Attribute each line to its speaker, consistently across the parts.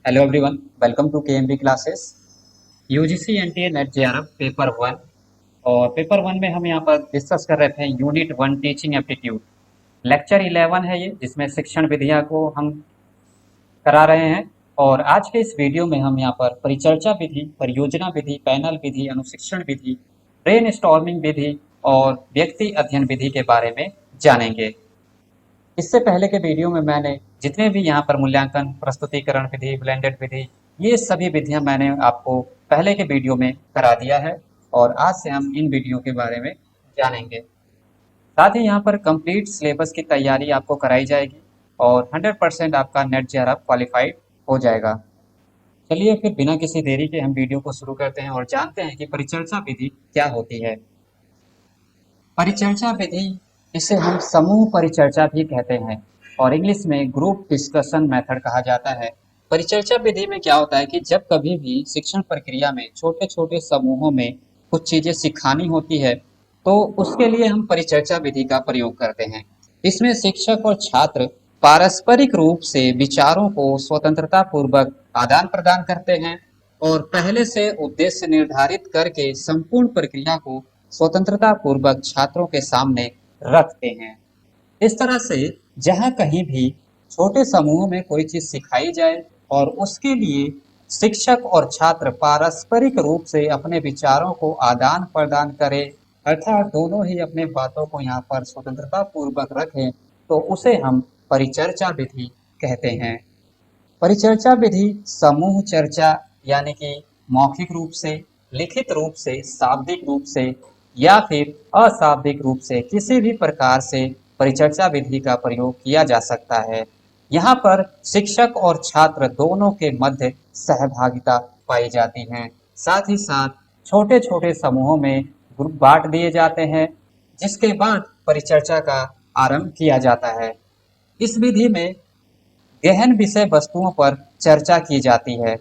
Speaker 1: Hello everyone, welcome to KMB classes. UGC NTA NET JRF paper one. और paper one में हम यहाँ पर डिस्कस कर रहे थे unit one teaching aptitude. Lecture 11 है ये, जिसमें शिक्षण विधियाँ को हम करा रहे हैं। और आज के इस वीडियो में हम यहाँ पर परिचर्चा विधि, परियोजना विधि, पैनल विधि, अनुशिक्षण विधि, ब्रेन स्टॉर्मिंग विधि और व्यक्ति अध्ययन विधि के बारे में जानेंगे। इससे पहले के वीडियो में मैंने जितने भी यहाँ पर मूल्यांकन, प्रस्तुतिकरण विधि, ब्लेंडेड विधि, ये सभी विधियां मैंने आपको पहले के वीडियो में करा दिया है। और आज से हम इन वीडियो के बारे में जानेंगे। साथ ही यहाँ पर कंप्लीट सिलेबस की तैयारी आपको कराई जाएगी और 100% आपका नेट जेआरएफ क्वालिफाइड हो जाएगा। चलिए फिर बिना किसी देरी के हम वीडियो को शुरू करते हैं और जानते हैं कि परिचर्चा विधि क्या होती है। परिचर्चा विधि, इसे हम समूह परिचर्चा भी कहते हैं और इंग्लिश में ग्रुप डिस्कशन मेथड कहा जाता है। परिचर्चा विधि में क्या होता है कि जब कभी भी शिक्षण प्रक्रिया में छोटे छोटे समूहों में कुछ चीजें सिखानी होती है तो उसके लिए हम परिचर्चा विधि का प्रयोग करते हैं। इसमें शिक्षक और छात्र पारस्परिक रूप से विचारों को स्वतंत्रता पूर्वक आदान प्रदान करते हैं और पहले से उद्देश्य निर्धारित करके संपूर्ण प्रक्रिया को स्वतंत्रता पूर्वक छात्रों के सामने रखते हैं। इस तरह से जहाँ कहीं भी छोटे समूह में कोई चीज सिखाई जाए और उसके लिए शिक्षक और छात्र पारस्परिक रूप से अपने विचारों को आदान प्रदान करें, अर्थात दोनों ही अपने बातों को यहाँ पर स्वतंत्रता पूर्वक रखें, तो उसे हम परिचर्चा विधि कहते हैं। परिचर्चा विधि समूह चर्चा यानी कि मौखिक रूप से, लिखित रूप से, शाब्दिक रूप से या फिर अशाब्दिक रूप से किसी भी प्रकार से परिचर्चा विधि का प्रयोग किया जा सकता है। यहाँ पर शिक्षक और छात्र दोनों के मध्य सहभागिता पाई जाती है। साथ ही साथ छोटे छोटे समूहों में ग्रुप बांट दिए जाते हैं, जिसके बाद परिचर्चा का आरंभ किया जाता है। इस विधि में गहन विषय वस्तुओं पर चर्चा की जाती है।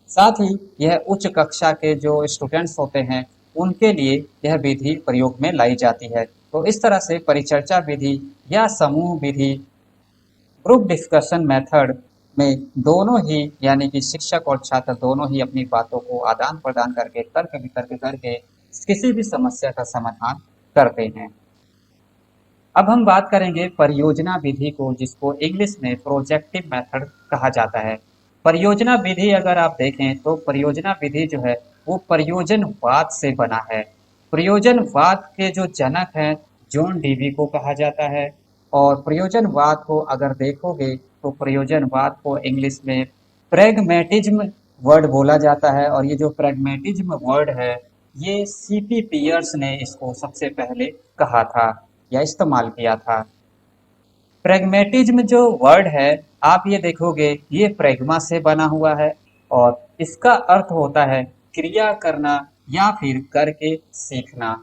Speaker 1: साथ ही यह उच्च कक्षा के जो स्टूडेंट्स होते हैं उनके लिए यह विधि प्रयोग में लाई जाती है। तो इस तरह से परिचर्चा विधि या समूह विधि, ग्रुप डिस्कशन मेथड में दोनों ही यानी कि शिक्षक और छात्र दोनों ही अपनी बातों को आदान प्रदान करके तर्क वितर्क करके किसी भी समस्या का समाधान करते हैं। अब हम बात करेंगे परियोजना विधि को, जिसको इंग्लिश में प्रोजेक्टिव मेथड कहा जाता है। परियोजना विधि अगर आप देखें तो परियोजना विधि जो है वो प्रयोजनवाद से बना है। प्रयोजनवाद के जो जनक हैं जॉन डीवी को कहा जाता है। और प्रयोजनवाद को अगर देखोगे तो प्रयोजनवाद को इंग्लिश में प्रैग्मेटिज्म वर्ड बोला जाता है। और ये जो प्रैग्मेटिज्म वर्ड है, ये सीपी पियर्स ने इसको सबसे पहले कहा था या इस्तेमाल किया था। प्रैग्मेटिज्म जो वर्ड है, आप ये देखोगे ये प्रैग्मा से बना हुआ है और इसका अर्थ होता है क्रिया करना या फिर करके सीखना।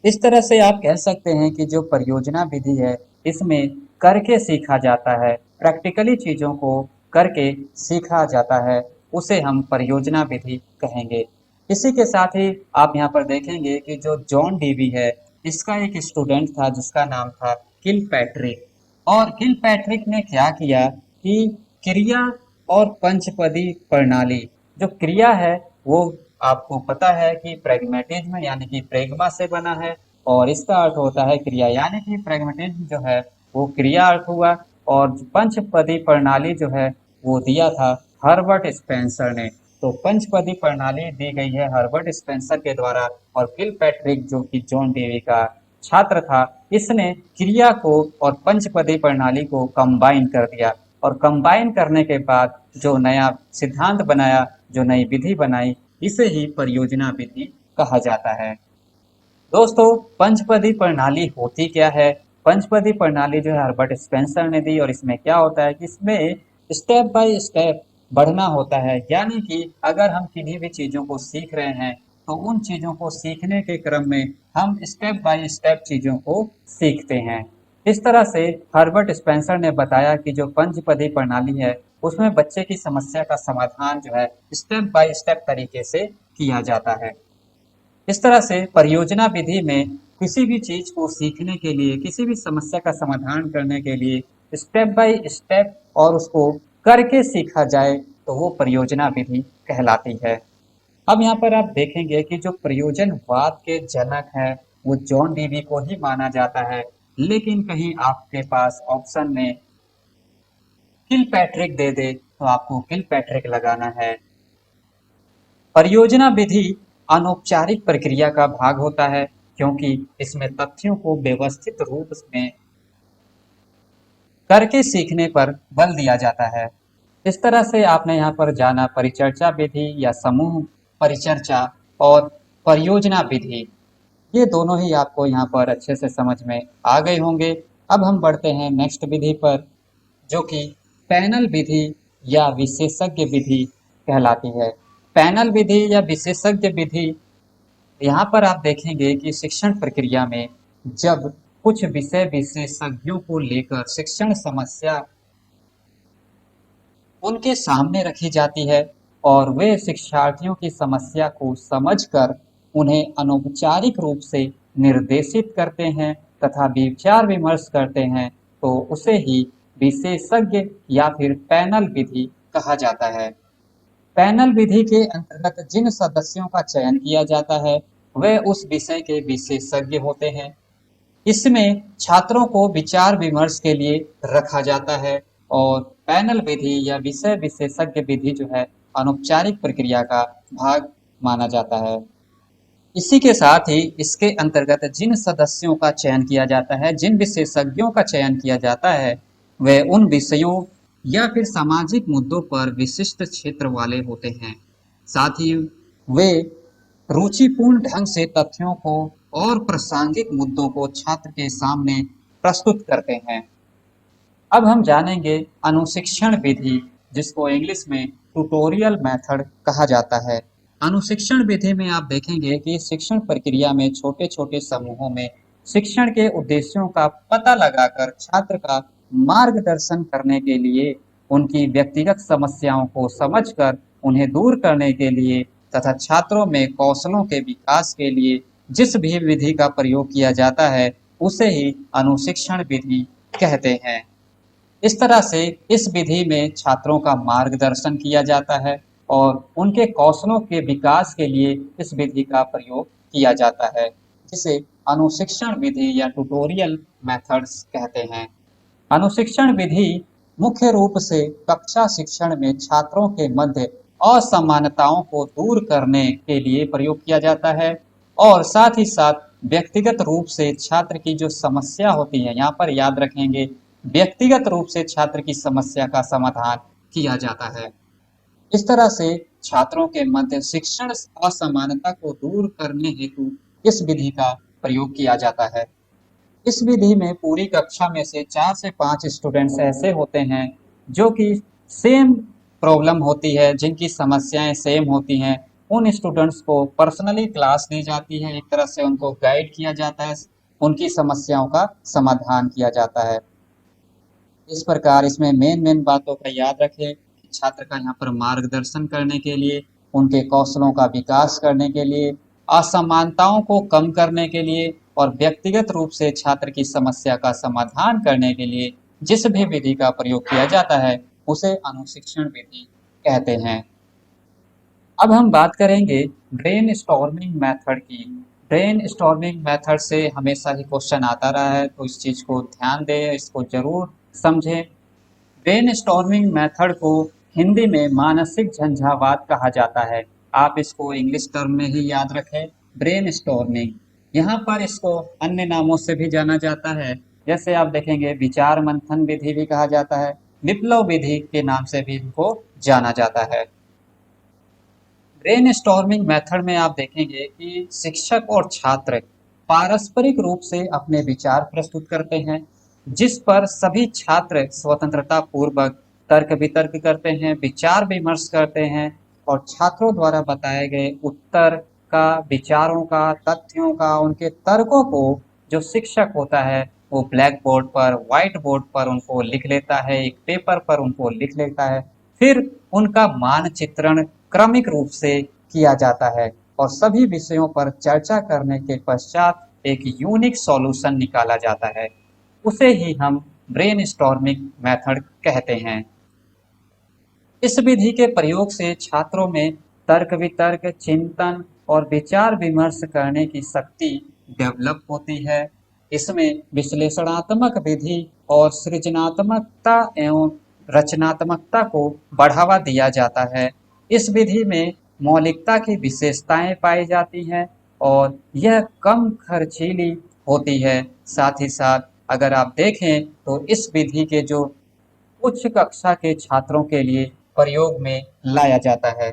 Speaker 1: इस तरह से आप कह सकते हैं कि जो परियोजना विधि है इसमें करके सीखा जाता है, प्रैक्टिकली चीजों को करके सीखा जाता है, उसे हम परियोजना विधि कहेंगे। इसी के साथ ही आप यहाँ पर देखेंगे कि जो जॉन डीवी है, इसका एक स्टूडेंट था जिसका नाम था किल पैट्रिक। और किल पैट्रिक ने क्या किया कि क्रिया और पंचपदी प्रणाली, जो क्रिया है वो आपको पता है कि प्रैग्मेटिज्म यानी कि प्रेगमा से बना है और इसका अर्थ होता है क्रिया, यानी कि प्रैग्मेटिज्म जो है वो क्रिया अर्थ हुआ। और पंचपदी प्रणाली जो है वो दिया था हर्बर्ट स्पेंसर ने। तो पंचपदी प्रणाली दी गई है हर्बर्ट स्पेंसर के द्वारा। और किल पैट्रिक जो कि जॉन डेवी का छात्र था, इसने क्रिया को और पंचपदी प्रणाली को कंबाइन कर दिया और कंबाइन करने के बाद जो नया सिद्धांत बनाया, जो नई विधि बनाई, इसे ही परियोजना विधि कहा जाता है। दोस्तों, पंचपदी प्रणाली होती क्या है? पंचपदी प्रणाली जो है हर्बर्ट स्पेंसर ने दी और इसमें क्या होता है कि इसमें स्टेप बाय स्टेप बढ़ना होता है। यानी कि अगर हम किन्हीं भी चीजों को सीख रहे हैं तो उन चीजों को सीखने के क्रम में हम स्टेप बाय स्टेप चीजों को सीखते हैं। इस तरह से हर्बर्ट स्पेंसर ने बताया कि जो पंचपदी प्रणाली है उसमें बच्चे की समस्या का समाधान जो है स्टेप बाय स्टेप तरीके से किया जाता है। इस तरह से परियोजना विधि में किसी भी चीज को सीखने के लिए, किसी भी समस्या का समाधान करने के लिए स्टेप बाय स्टेप और उसको करके सीखा जाए तो वो परियोजना विधि कहलाती है। अब यहाँ पर आप देखेंगे कि जो प्रयोजनवाद के जनक है वो जॉन डीवी को ही माना जाता है, लेकिन कहीं आपके पास ऑप्शन में किल पैट्रिक दे दे तो आपको किल पैट्रिक लगाना है। परियोजना विधि अनौपचारिक प्रक्रिया का भाग होता है क्योंकि इसमें तथ्यों को व्यवस्थित रूप में करके सीखने पर बल दिया जाता है। इस तरह से आपने यहाँ पर जाना परिचर्चा विधि या समूह परिचर्चा और परियोजना विधि, ये दोनों ही आपको यहाँ पर अच्छे से समझ में आ गए होंगे। अब हम बढ़ते हैं नेक्स्ट विधि पर, जो कि पैनल विधि या विशेषज्ञ विधि कहलाती है। पैनल विधि या विशेषज्ञ विधि, यहाँ पर आप देखेंगे कि शिक्षण प्रक्रिया में जब कुछ विषय विशेषज्ञों को लेकर शिक्षण समस्या उनके सामने रखी जाती है और वे शिक्षार्थियों की समस्या को समझकर उन्हें अनौपचारिक रूप से निर्देशित करते हैं तथा विचार विमर्श करते हैं, तो उसे ही विशेषज्ञ या फिर पैनल विधि कहा जाता है। पैनल विधि के अंतर्गत जिन सदस्यों का चयन किया जाता है वे उस विषय के विशेषज्ञ होते हैं। इसमें छात्रों को विचार विमर्श के लिए रखा जाता है और पैनल विधि या विषय विशेषज्ञ विधि जो है अनौपचारिक प्रक्रिया का भाग माना जाता है। इसी के साथ ही इसके अंतर्गत जिन सदस्यों का चयन किया जाता है, जिन विशेषज्ञों का चयन किया जाता है, वे उन विषयों या फिर सामाजिक मुद्दों पर विशिष्ट क्षेत्र वाले होते हैं। साथ ही वे रुचिपूर्ण ढंग से तथ्यों को और प्रासंगिक मुद्दों को छात्र के सामने प्रस्तुत करते हैं। अब हम जानेंगे अनुशिक्षण विधि, जिसको इंग्लिश में ट्यूटोरियल मेथड कहा जाता है। अनुशिक्षण विधि में आप देखेंगे कि शिक्षण प्रक्रिया में छोटे छोटे समूहों में शिक्षण के उद्देश्यों का पता लगाकर छात्र का मार्गदर्शन करने के लिए, उनकी व्यक्तिगत समस्याओं को समझकर उन्हें दूर करने के लिए तथा छात्रों में कौशलों के विकास के लिए जिस भी विधि का प्रयोग किया जाता है उसे ही अनुशिक्षण विधि कहते हैं। इस तरह से इस विधि में छात्रों का मार्गदर्शन किया जाता है और उनके कौशलों के विकास के लिए इस विधि का प्रयोग किया जाता है, जिसे अनुशिक्षण विधि या ट्यूटोरियल मेथड्स कहते हैं। अनुशिक्षण विधि मुख्य रूप से कक्षा शिक्षण में छात्रों के मध्य असमानताओं को दूर करने के लिए प्रयोग किया जाता है और साथ ही साथ व्यक्तिगत रूप से छात्र की जो समस्या होती है, यहाँ पर याद रखेंगे व्यक्तिगत रूप से छात्र की समस्या का समाधान किया जाता है। इस तरह से छात्रों के मध्य शिक्षण असमानता को दूर करने हेतु इस विधि का प्रयोग किया जाता है। इस विधि में पूरी कक्षा में से 4 से 5 स्टूडेंट्स ऐसे होते हैं जो कि सेम प्रॉब्लम होती है, जिनकी समस्याएं सेम होती हैं। उन स्टूडेंट्स को पर्सनली क्लास दी जाती है, एक तरह से उनको गाइड किया जाता है, उनकी समस्याओं का समाधान किया जाता है। इस प्रकार इसमें मेन बातों का याद रखें कि छात्र का यहाँ पर मार्गदर्शन करने के लिए, उनके कौशलों का विकास करने के लिए, असमानताओं को कम करने के लिए और व्यक्तिगत रूप से छात्र की समस्या का समाधान करने के लिए जिस भी विधि का प्रयोग किया जाता है उसे अनुशिक्षण विधि कहते हैं। अब हम बात करेंगे ब्रेन स्टॉर्मिंग मेथड की। ब्रेन स्टॉर्मिंग मेथड से हमेशा ही क्वेश्चन आता रहा है, तो इस चीज को ध्यान दें, इसको जरूर समझें। ब्रेन स्टॉर्मिंग मेथड को हिंदी में मानसिक झंझावात कहा जाता है। आप इसको इंग्लिश टर्म में ही याद रखें, ब्रेन स्टॉर्मिंग। यहाँ पर इसको अन्य नामों से भी जाना जाता है, जैसे आप देखेंगे विचार मंथन विधि भी कहा जाता है, विप्लव विधि के नाम से भी इनको जाना जाता है। ब्रेन स्टॉर्मिंग मेथड में आप देखेंगे कि शिक्षक और छात्र पारस्परिक रूप से अपने विचार प्रस्तुत करते हैं, जिस पर सभी छात्र स्वतंत्रता पूर्वक तर्क वितर्क करते हैं, विचार विमर्श करते हैं और छात्रों द्वारा बताए गए उत्तर का, विचारों का, तथ्यों का, उनके तर्कों को जो शिक्षक होता है वो ब्लैक बोर्ड पर, व्हाइट बोर्ड पर उनको लिख लेता है, एक पेपर पर उनको लिख लेता है। फिर उनका मानचित्रण क्रमिक रूप से किया जाता है और सभी विषयों पर चर्चा करने के पश्चात एक यूनिक सॉल्यूशन निकाला जाता है, उसे ही हम ब्रेन स्टॉर्मिंग मेथड कहते हैं। इस विधि के प्रयोग से छात्रों में तर्क वितर्क, चिंतन और विचार विमर्श करने की शक्ति डेवलप होती है। इसमें विश्लेषणात्मक विधि और सृजनात्मकता एवं रचनात्मकता को बढ़ावा दिया जाता है। इस विधि में मौलिकता की विशेषताएं पाई जाती हैं और यह कम खर्चीली होती है। साथ ही साथ अगर आप देखें तो इस विधि के जो उच्च कक्षा के छात्रों के लिए प्रयोग में लाया जाता है।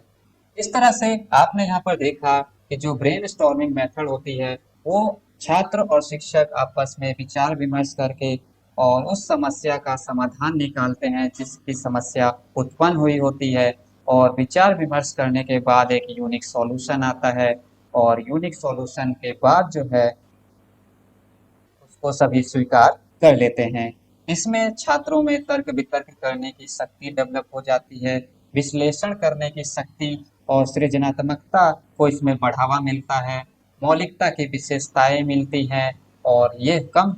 Speaker 1: इस तरह से आपने यहाँ पर देखा कि जो ब्रेनस्टॉर्मिंग मेथड होती है वो छात्र और शिक्षक आपस में विचार विमर्श करके और उस समस्या का समाधान निकालते हैं जिसकी समस्या उत्पन्न हुई होती है, और विचार विमर्श करने के बाद एक यूनिक सॉल्यूशन आता है, और यूनिक सॉल्यूशन के बाद जो है उसको सभी स्वीकार कर लेते हैं। इसमें छात्रों में तर्क वितर्क करने की शक्ति डेवलप हो जाती है, विश्लेषण करने की शक्ति और सृजनात्मकता को इसमें बढ़ावा मिलता है, मौलिकता की विशेषताएं मिलती हैं और ये कम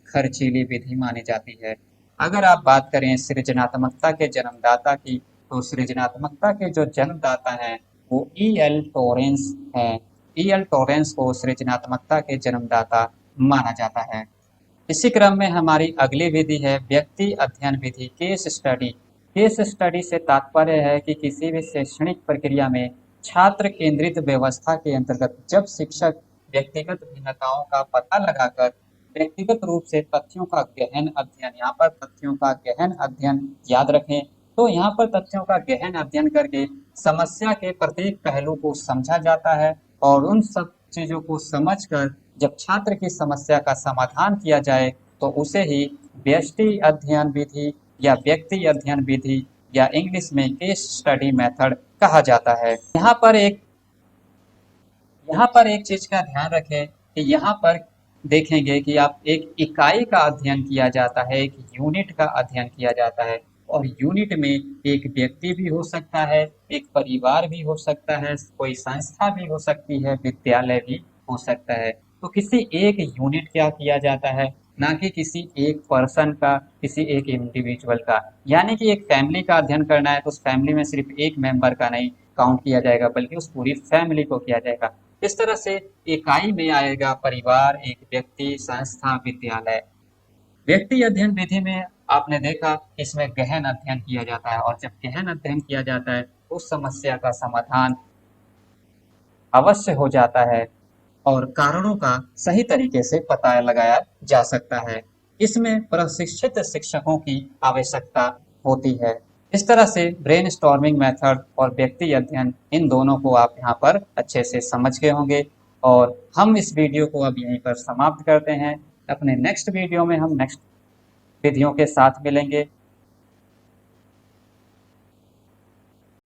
Speaker 1: खर्चीली विधि मानी जाती है। अगर आप बात करें सृजनात्मकता के जन्मदाता की, तो सृजनात्मकता के जो जन्मदाता हैं वो E.L. टॉरेंस हैं। E.L. टॉरेंस को सृजनात्मकता के जन्मदाता माना जाता है। इसी क्रम में हमारी अगली विधि है व्यक्ति अध्ययन विधि, केस स्टडी। केस स्टडी से तात्पर्य है कि किसी भी शैक्षणिक प्रक्रिया में छात्र केंद्रित व्यवस्था के अंतर्गत जब शिक्षक व्यक्तिगत भिन्नताओं का पता लगाकर व्यक्तिगत रूप से तथ्यों का गहन अध्ययन, यहाँ पर तथ्यों का गहन अध्ययन याद रखें, तो यहाँ पर तथ्यों का गहन अध्ययन करके समस्या के प्रत्येक पहलू को समझा जाता है, और उन सब चीजों को समझकर जब छात्र की समस्या का समाधान किया जाए तो उसे ही व्यष्टि अध्ययन विधि या व्यक्ति अध्ययन विधि या इंग्लिश में केस स्टडी मेथड कहा जाता है। यहाँ पर एक चीज का ध्यान रखें कि यहाँ पर देखेंगे कि आप एक इकाई का अध्ययन किया जाता है, एक यूनिट का अध्ययन किया जाता है, और यूनिट में एक व्यक्ति भी हो सकता है, एक परिवार भी हो सकता है, कोई संस्था भी हो सकती है, विद्यालय भी हो सकता है। तो किसी एक यूनिट क्या किया जाता है, ना कि किसी एक पर्सन का, किसी एक इंडिविजुअल का। यानी कि एक फैमिली का अध्ययन करना है तो उस फैमिली में सिर्फ एक मेंबर का नहीं काउंट किया जाएगा, बल्कि उस पूरी फैमिली को किया जाएगा। इस तरह से इकाई में आएगा परिवार, एक व्यक्ति, संस्था, विद्यालय। व्यक्ति अध्ययन विधि में आपने देखा इसमें गहन अध्ययन किया जाता है, और जब गहन अध्ययन किया जाता है उस समस्या का समाधान अवश्य हो जाता है और कारणों का सही तरीके से पता लगाया जा सकता है। इसमें प्रशिक्षित शिक्षकों की आवश्यकता होती है। इस तरह से ब्रेनस्टॉर्मिंग मेथड और व्यक्ति अध्ययन, इन दोनों को आप यहाँ पर अच्छे से समझ गए होंगे, और हम इस वीडियो को अब यहीं पर समाप्त करते हैं। अपने नेक्स्ट वीडियो में हम नेक्स्ट विधियों के साथ मिलेंगे।